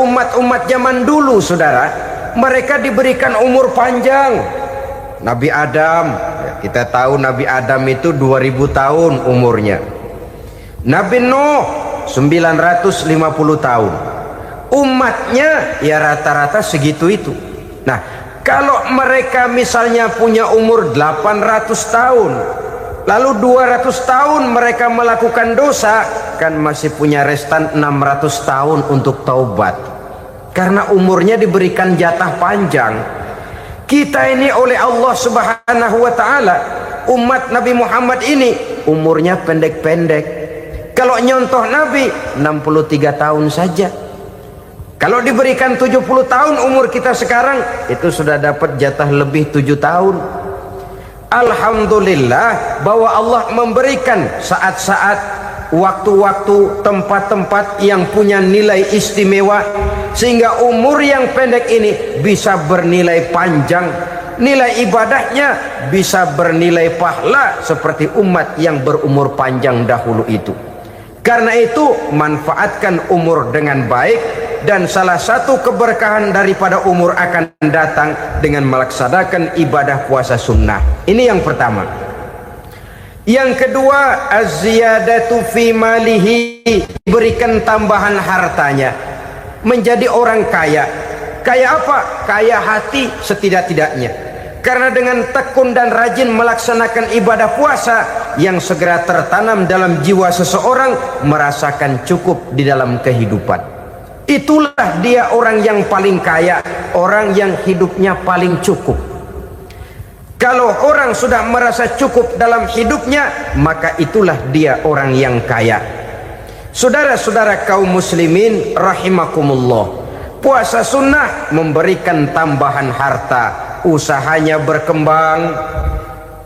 umat-umat zaman dulu, saudara, mereka diberikan umur panjang. Nabi Adam, kita tahu Nabi Adam itu 2000 tahun umurnya. Nabi Nuh 950 tahun. Umatnya ya rata-rata segitu itu. Nah, kalau mereka misalnya punya umur 800 tahun, lalu 200 tahun mereka melakukan dosa, kan masih punya restan 600 tahun untuk taubat. Karena umurnya diberikan jatah panjang. Kita ini oleh Allah Subhanahu wa taala, umat Nabi Muhammad ini umurnya pendek-pendek. Kalau nyontoh Nabi 63 tahun saja. Kalau diberikan 70 tahun umur kita sekarang, itu sudah dapat jatah lebih 7 tahun. Alhamdulillah bahwa Allah memberikan saat-saat, waktu-waktu, tempat-tempat yang punya nilai istimewa, sehingga umur yang pendek ini bisa bernilai panjang, nilai ibadahnya bisa bernilai pahala seperti umat yang berumur panjang dahulu itu. Karena itu manfaatkan umur dengan baik, dan salah satu keberkahan daripada umur akan datang dengan melaksanakan ibadah puasa sunnah. Ini yang pertama. Yang kedua, az-ziyadatu fi malihi, berikan tambahan hartanya, menjadi orang kaya. Kaya apa? Kaya hati setidak-tidaknya. Karena dengan tekun dan rajin melaksanakan ibadah puasa, yang segera tertanam dalam jiwa seseorang merasakan cukup di dalam kehidupan. Itulah dia orang yang paling kaya, orang yang hidupnya paling cukup. Kalau orang sudah merasa cukup dalam hidupnya, maka itulah dia orang yang kaya. Saudara-saudara kaum muslimin rahimakumullah, puasa sunnah memberikan tambahan harta, usahanya berkembang,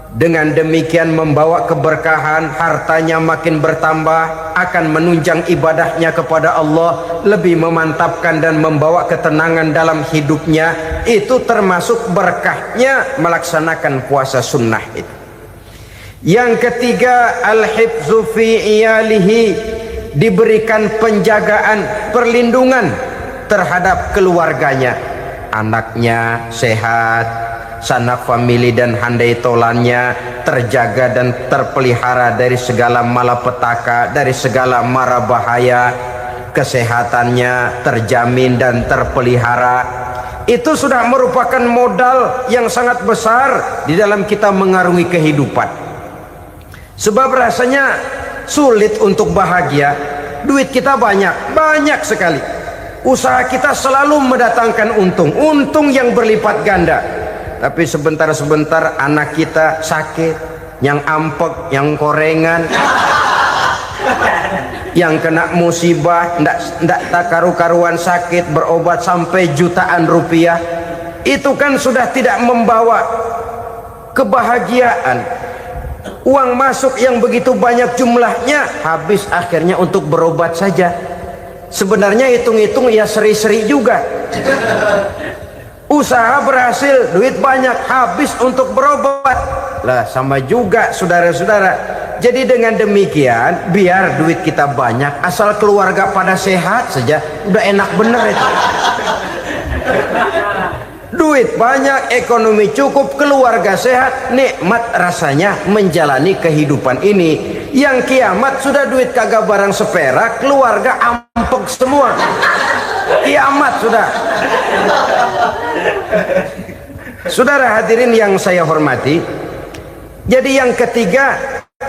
dengan demikian membawa keberkahan, hartanya makin bertambah, akan menunjang ibadahnya kepada Allah, lebih memantapkan dan membawa ketenangan dalam hidupnya. Itu termasuk berkahnya melaksanakan puasa sunnah itu. Yang ketiga, al-hifzu fi iyalihi, diberikan penjagaan, perlindungan terhadap keluarganya, anaknya sehat, sanak famili dan handai tolannya terjaga dan terpelihara dari segala malapetaka, dari segala mara bahaya, kesehatannya terjamin dan terpelihara. Itu sudah merupakan modal yang sangat besar di dalam kita mengarungi kehidupan. Sebab rasanya sulit untuk bahagia, duit kita banyak sekali, usaha kita selalu mendatangkan untung yang berlipat ganda. Tapi sebentar-sebentar anak kita sakit, yang ampek, yang korengan, yang kena musibah, ndak tak karu-karuan sakit, berobat sampai jutaan rupiah. Itu kan sudah tidak membawa kebahagiaan. Uang masuk yang begitu banyak jumlahnya, habis akhirnya untuk berobat saja. Sebenarnya hitung-hitung ya seri-seri juga. Usaha berhasil, duit banyak, habis untuk berobat. Lah sama juga saudara-saudara. Jadi dengan demikian, biar duit kita banyak, asal keluarga pada sehat saja, udah enak bener itu. Duit banyak, ekonomi cukup, keluarga sehat, nikmat rasanya menjalani kehidupan ini. Yang kiamat sudah duit kagak barang seperak, keluarga ampek semua. Kiamat sudah. Saudara hadirin yang saya hormati, jadi yang ketiga,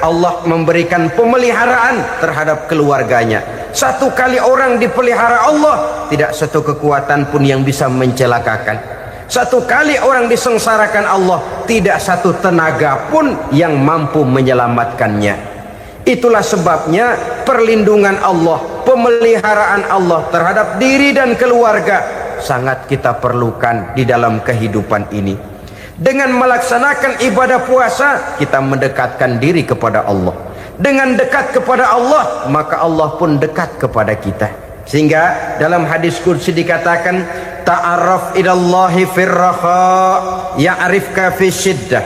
Allah memberikan pemeliharaan terhadap keluarganya. Satu kali orang dipelihara Allah, tidak satu kekuatan pun yang bisa mencelakakan. Satu kali orang disengsarakan Allah, tidak satu tenaga pun yang mampu menyelamatkannya. Itulah sebabnya perlindungan Allah, pemeliharaan Allah terhadap diri dan keluarga sangat kita perlukan di dalam kehidupan ini. Dengan melaksanakan ibadah puasa, kita mendekatkan diri kepada Allah. Dengan dekat kepada Allah, maka Allah pun dekat kepada kita. Sehingga dalam hadis qudsi dikatakan, ta'arraf ilallahi firraha ya'rifka fi syiddah.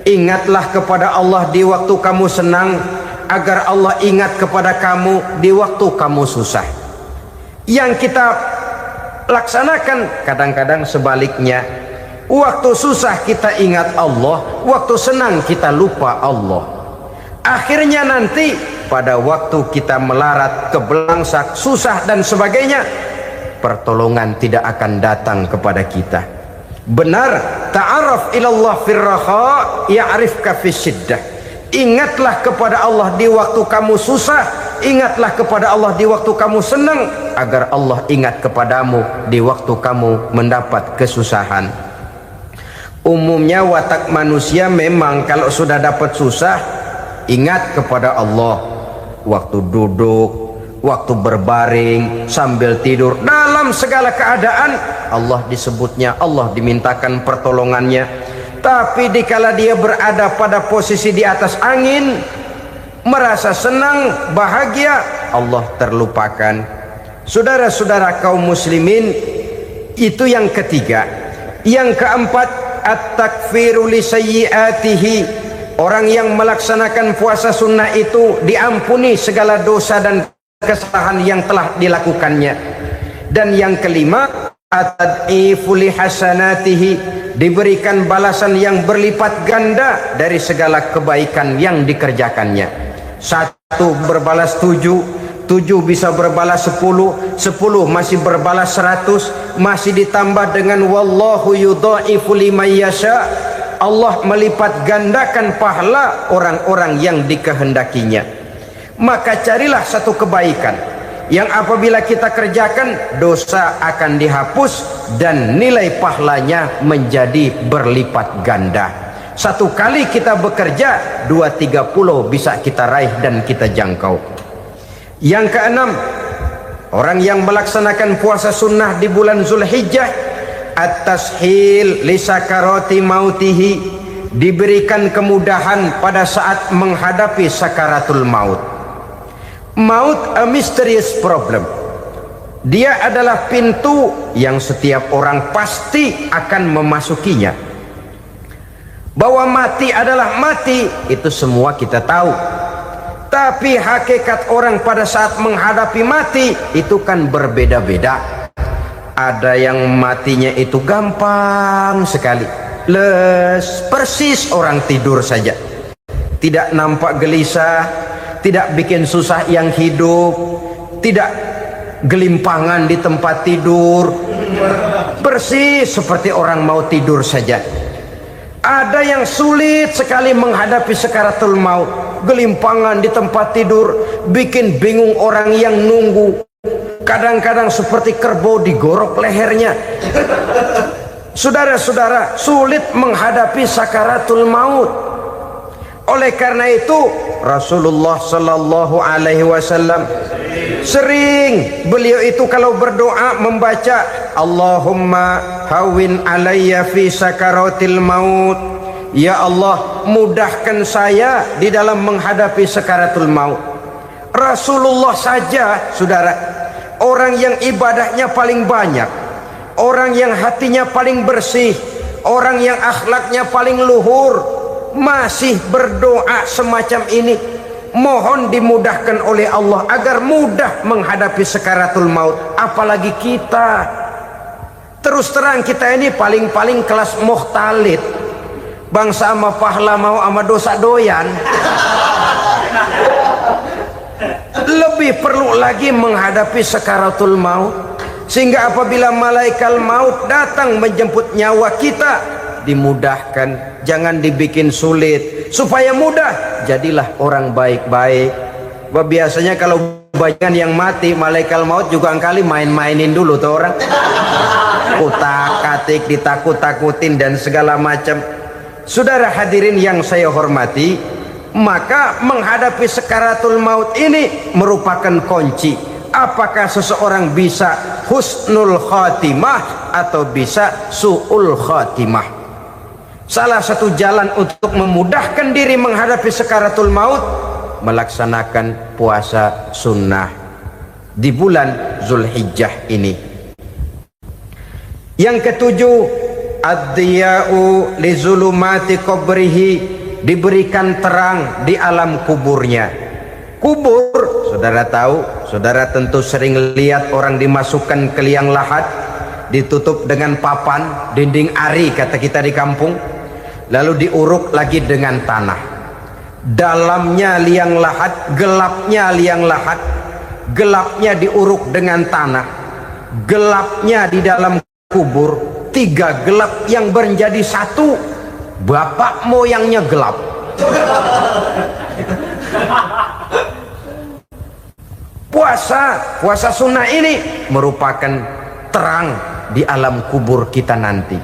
Ingatlah kepada Allah di waktu kamu senang, agar Allah ingat kepada kamu di waktu kamu susah. Yang kita laksanakan. Kadang-kadang sebaliknya, waktu susah kita ingat Allah, waktu senang kita lupa Allah. Akhirnya nanti pada waktu kita melarat, kebelangsak, susah dan sebagainya, pertolongan tidak akan datang kepada kita. Benar, ta'aruf ilallah firraha ya'rifka fisyiddah. Ingatlah kepada Allah di waktu kamu susah, ingatlah kepada Allah di waktu kamu senang, agar Allah ingat kepadamu di waktu kamu mendapat kesusahan. Umumnya watak manusia memang kalau sudah dapat susah, ingat kepada Allah. Waktu duduk, waktu berbaring, sambil tidur, dalam segala keadaan Allah disebutnya, Allah dimintakan pertolongannya. Tapi dikala dia berada pada posisi di atas angin, merasa senang, bahagia, Allah terlupakan. Saudara-saudara kaum muslimin, itu yang ketiga. Yang keempat, at-takfiru li sayyiatihi. Orang yang melaksanakan puasa sunnah itu diampuni segala dosa dan kesalahan yang telah dilakukannya. Dan yang kelima, at-tad'ifu li hasanatihi, diberikan balasan yang berlipat ganda dari segala kebaikan yang dikerjakannya. 1 berbalas 7, 7 bisa berbalas 10, 10 masih berbalas 100, masih ditambah dengan wallahu yudha'ifu liman yasha. Allah melipat gandakan pahala orang-orang yang dikehendakinya. Maka carilah satu kebaikan yang apabila kita kerjakan, dosa akan dihapus dan nilai pahalanya menjadi berlipat ganda. 1 kali kita bekerja, 2-30 bisa kita raih dan kita jangkau. Yang keenam, orang yang melaksanakan puasa sunnah di bulan Zulhijjah, at-tashil li sakarati mautihi, diberikan kemudahan pada saat menghadapi sakaratul maut. Maut a mysterious problem. Dia adalah pintu yang setiap orang pasti akan memasukinya. Bahwa mati adalah mati, itu semua kita tahu. Tapi hakikat orang pada saat menghadapi mati itu kan berbeda-beda. Ada yang matinya itu gampang sekali, persis orang tidur saja, tidak nampak gelisah, tidak bikin susah yang hidup, tidak gelimpangan di tempat tidur, persis seperti orang mau tidur saja. Ada yang sulit sekali menghadapi sakaratul maut, gelimpangan di tempat tidur, bikin bingung orang yang nunggu. Kadang-kadang seperti kerbau digorok lehernya. Saudara-saudara, sulit menghadapi sakaratul maut. Oleh karena itu Rasulullah sallallahu alaihi wasallam sering, beliau itu kalau berdoa membaca Allahumma hawin alayya fi sakaratil maut. Ya Allah, mudahkan saya di dalam menghadapi sakaratul maut. Rasulullah saja, saudara, orang yang ibadahnya paling banyak, orang yang hatinya paling bersih, orang yang akhlaknya paling luhur, masih berdoa semacam ini. Mohon dimudahkan oleh Allah agar mudah menghadapi sakaratul maut. Apalagi kita, terus terang kita ini paling-paling kelas muhtalid, bangsa sama pahala mau sama dosa doyan. Lebih perlu lagi menghadapi sakaratul maut, sehingga apabila malaikat maut datang menjemput nyawa kita, dimudahkan, jangan dibikin sulit, supaya mudah. Jadilah orang baik-baik. Biasanya kalau banyak yang mati, malaikat maut juga kali main-mainin dulu tuh orang, kutak-katik, ditakut-takutin dan segala macam. Saudara hadirin yang saya hormati, maka menghadapi sakaratul maut ini merupakan kunci. Apakah seseorang bisa husnul khatimah atau bisa su'ul khatimah? Salah satu jalan untuk memudahkan diri menghadapi sakaratul maut, melaksanakan puasa sunnah di bulan Zulhijjah ini. Yang ketujuh, ad-diya'u li zulumati qabrihi, diberikan terang di alam kuburnya. Kubur, saudara tahu, saudara tentu sering lihat orang dimasukkan ke liang lahat, ditutup dengan papan, dinding ari kata kita di kampung, lalu diuruk lagi dengan tanah. Dalamnya liang lahat, gelapnya liang lahat, gelapnya diuruk dengan tanah, gelapnya di dalam kubur, 3 gelap yang menjadi satu. Bapak moyangnya gelap. Puasa sunnah ini merupakan terang di alam kubur kita nanti.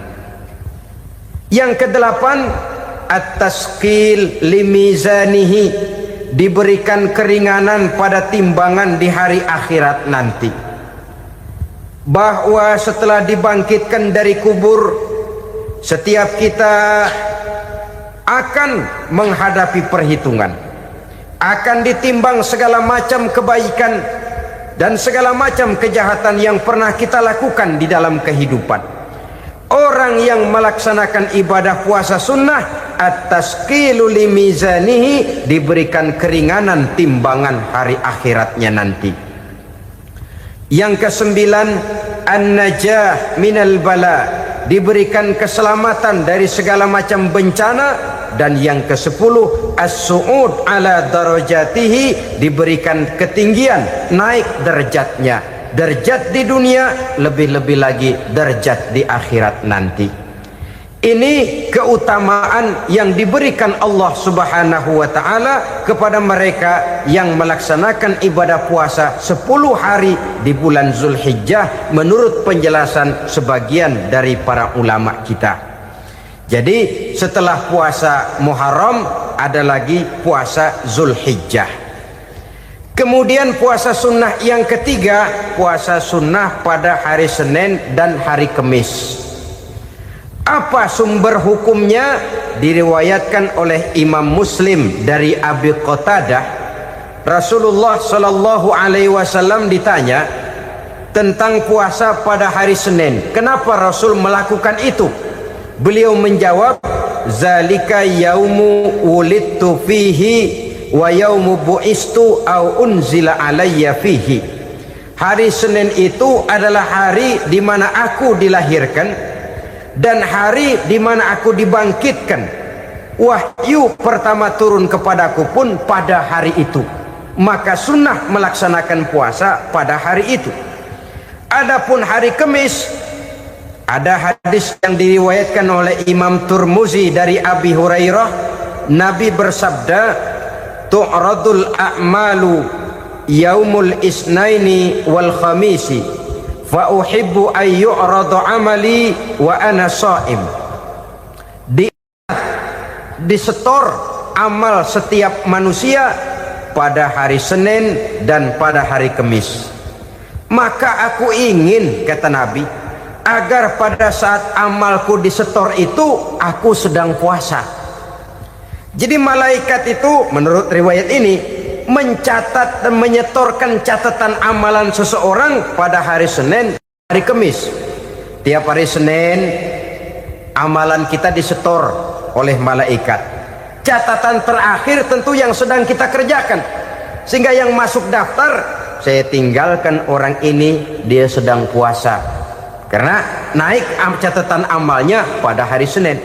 Yang ke-8, at-tasqil limizanihi, diberikan keringanan pada timbangan di hari akhirat nanti. Bahwa setelah dibangkitkan dari kubur, setiap kita akan menghadapi perhitungan, akan ditimbang segala macam kebaikan dan segala macam kejahatan yang pernah kita lakukan di dalam kehidupan. Orang yang melaksanakan ibadah puasa sunnah, at-tasqilu limizanihi, diberikan keringanan timbangan hari akhiratnya nanti. Yang ke-9, an-najah minal bala, diberikan keselamatan dari segala macam bencana. Dan yang ke-10, as-su'ud ala darajatihi, diberikan ketinggian, naik derajatnya, derajat di dunia, lebih-lebih lagi derajat di akhirat nanti. Ini keutamaan yang diberikan Allah Subhanahu wa ta'ala kepada mereka yang melaksanakan ibadah puasa 10 hari di bulan Zulhijjah menurut penjelasan sebagian dari para ulama kita. Jadi setelah puasa Muharram ada lagi puasa Zulhijjah. Kemudian puasa sunnah yang ketiga, puasa sunnah pada hari Senin dan hari Kamis. Apa sumber hukumnya? Diriwayatkan oleh Imam Muslim dari Abi Qatadah, Rasulullah Shallallahu Alaihi Wasallam ditanya tentang puasa pada hari Senin. Kenapa Rasul melakukan itu? Beliau menjawab, zalika yaumu wulidtu fihi wa yaumu bu'istu au unzila alayya fihi. Hari Senin itu adalah hari di mana aku dilahirkan dan hari di mana aku dibangkitkan. Wahyu pertama turun kepadaku pun pada hari itu. Maka sunnah melaksanakan puasa pada hari itu. Adapun hari Kamis, ada hadis yang diriwayatkan oleh Imam Turmuzi dari Abi Hurairah, Nabi bersabda, tu'radul a'malu yaumul isnaini wal khamisi fa uhibbu ay yu'radu amali wa ana sha'im. Disetor amal setiap manusia pada hari Senin dan pada hari Kamis. Maka aku ingin, kata Nabi, agar pada saat amalku disetor itu aku sedang puasa. Jadi malaikat itu menurut riwayat ini mencatat dan menyetorkan catatan amalan seseorang pada hari Senin, hari Kamis. Tiap hari Senin amalan kita disetor oleh malaikat. Catatan terakhir tentu yang sedang kita kerjakan, sehingga yang masuk daftar, saya tinggalkan orang ini, dia sedang puasa. Karena naik catatan amalnya pada hari Senin.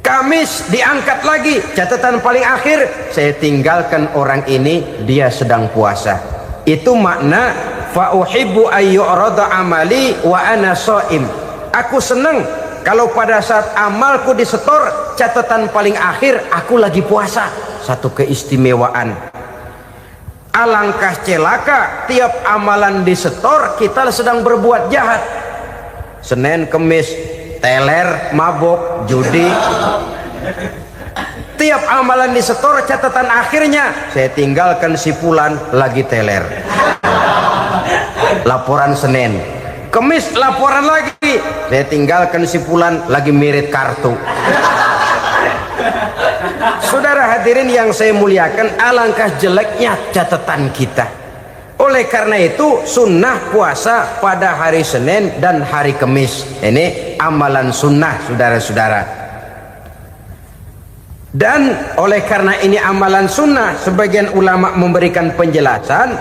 Kamis diangkat lagi, catatan paling akhir, saya tinggalkan orang ini, dia sedang puasa. Itu makna fa uhibbu ay yu'rada amali wa ana sha'im. Aku senang kalau pada saat amalku disetor, catatan paling akhir aku lagi puasa. Satu keistimewaan. Alangkah celaka tiap amalan disetor kita sedang berbuat jahat. Senin, Kamis, teler, mabok, judi. Tiap amalan disetor, catatan akhirnya saya tinggalkan si fulan lagi teler. Laporan Senin. Kamis laporan lagi, saya tinggalkan si fulan lagi mirit kartu. Saudara hadirin yang saya muliakan, alangkah jeleknya catatan kita. Oleh karena itu sunnah puasa pada hari Senin dan hari Kamis. Ini amalan sunnah, saudara-saudara. Dan oleh karena ini amalan sunnah, sebagian ulama memberikan penjelasan,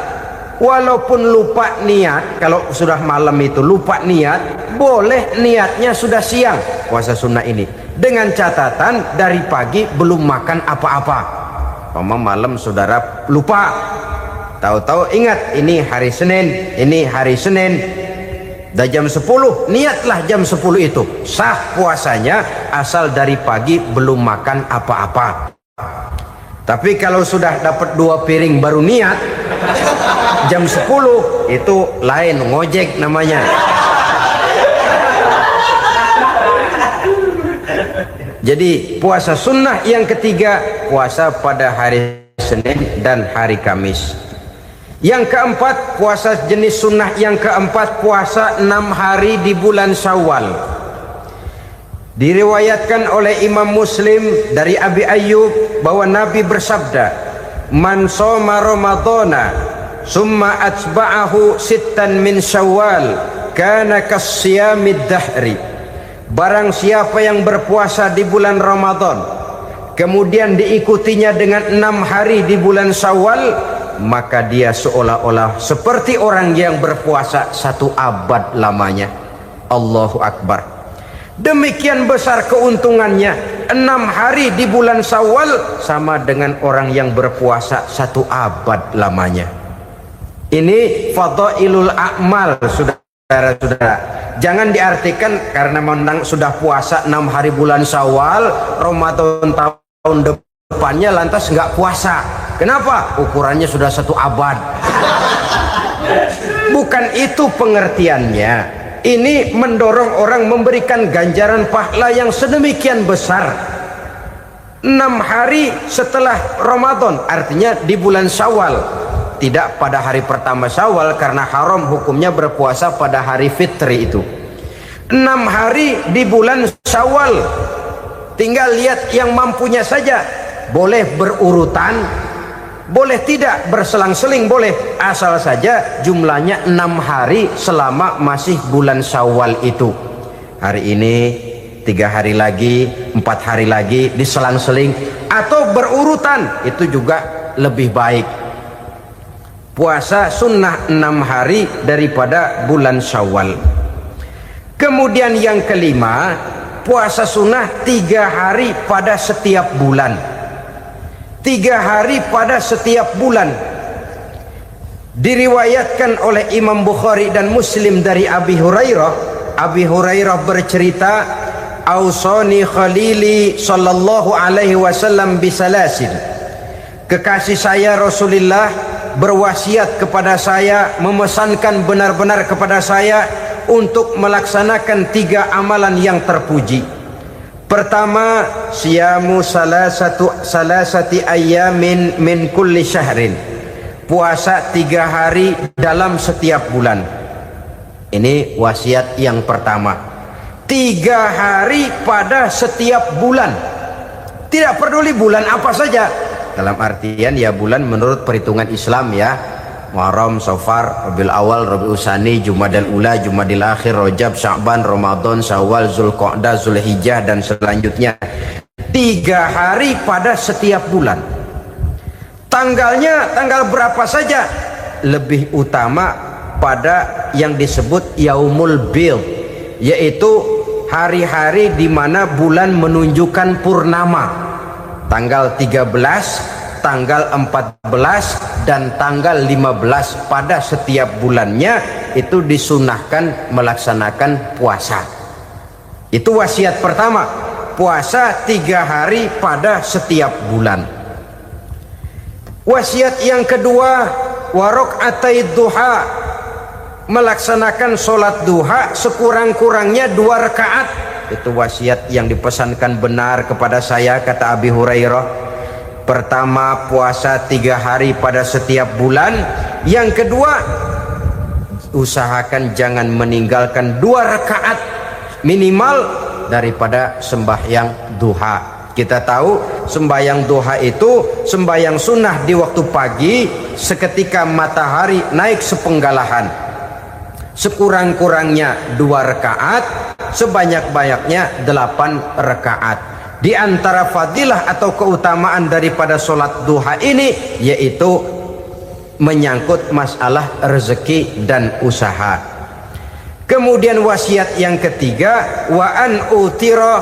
walaupun lupa niat, kalau sudah malam itu lupa niat, boleh niatnya sudah siang puasa sunnah ini, dengan catatan dari pagi belum makan apa-apa. Malam saudara lupa, tahu-tahu ingat ini hari Senin, dah jam 10, niatlah jam 10 itu, sah puasanya asal dari pagi belum makan apa-apa. Tapi kalau sudah dapat 2 piring baru niat jam 10, itu lain, ngojek namanya. Jadi puasa sunnah yang ketiga, puasa pada hari Senin dan hari Kamis. Yang keempat, puasa jenis sunnah yang keempat, puasa 6 hari di bulan Syawal. Diriwayatkan oleh Imam Muslim dari Abi Ayyub bahwa Nabi bersabda, "Man shoma Ramadhana summa atba'ahu sittan min Syawal kana kasyamid dahri." Barang siapa yang berpuasa di bulan Ramadan kemudian diikutinya dengan 6 hari di bulan Syawal, maka dia seolah-olah seperti orang yang berpuasa 1 abad lamanya. Allahu Akbar. Demikian besar keuntungannya. 6 hari di bulan Syawal sama dengan orang yang berpuasa 1 abad lamanya. Ini fadailul a'mal, saudara-saudara. Jangan diartikan karena menang sudah puasa 6 hari bulan Syawal, Ramadan tahun depannya lantas nggak puasa. Kenapa? Ukurannya sudah 1 abad. Bukan itu pengertiannya. Ini mendorong orang memberikan ganjaran pahala yang sedemikian besar. 6 hari setelah Ramadan, artinya di bulan Syawal, tidak pada hari pertama Syawal karena haram hukumnya berpuasa pada hari fitri itu. 6 hari di bulan Syawal, tinggal lihat yang mampunya saja, boleh berurutan, boleh tidak berselang-seling, boleh, asal saja jumlahnya 6 hari selama masih bulan Syawal itu. Hari ini 3 hari lagi, 4 hari lagi, diselang-seling atau berurutan, itu juga lebih baik. Puasa sunnah 6 hari daripada bulan Syawal. Kemudian yang kelima, puasa sunnah 3 hari pada setiap bulan. 3 hari pada setiap bulan. Diriwayatkan oleh Imam Bukhari dan Muslim dari Abi Hurairah. Abi Hurairah bercerita, "Ausani khalili sallallahu alaihi wasallam bisalasin." Kekasih saya Rasulullah berwasiat kepada saya, memesankan benar-benar kepada saya untuk melaksanakan 3 amalan yang terpuji. Pertama, siyamu salasati ayyamin min kulli syahrin. Puasa 3 hari dalam setiap bulan. Ini wasiat yang pertama. 3 hari pada setiap bulan. Tidak peduli bulan apa saja. Dalam artian ya bulan menurut perhitungan Islam ya. Muharram, Safar, Rabiul Awal, Rabiul Tsani, Jumadal Ula, Jumadil Akhir, Rajab, Sya'ban, Ramadan, Syawal, Zulqa'dah, Zulhijjah dan selanjutnya. 3 hari pada setiap bulan. Tanggalnya tanggal berapa saja, lebih utama pada yang disebut Yaumul Bid, yaitu hari-hari di mana bulan menunjukkan purnama. Tanggal 13, tanggal 14 dan tanggal 15 pada setiap bulannya itu disunahkan melaksanakan puasa. Itu wasiat pertama, puasa 3 hari pada setiap bulan. Wasiat yang kedua, waraqatai duha, melaksanakan sholat duha sekurang-kurangnya 2 rakaat. Itu wasiat yang dipesankan benar kepada saya, kata Abi Hurairah. Pertama, puasa 3 hari pada setiap bulan. Yang kedua, usahakan jangan meninggalkan 2 rakaat minimal daripada sembahyang duha. Kita tahu sembahyang duha itu sembahyang sunnah di waktu pagi seketika matahari naik sepenggalahan. Sekurang-kurangnya 2 rakaat, sebanyak-banyaknya 8 rakaat. Di antara fadilah atau keutamaan daripada sholat duha ini yaitu menyangkut masalah rezeki dan usaha. Kemudian wasiat yang ketiga, wa an utira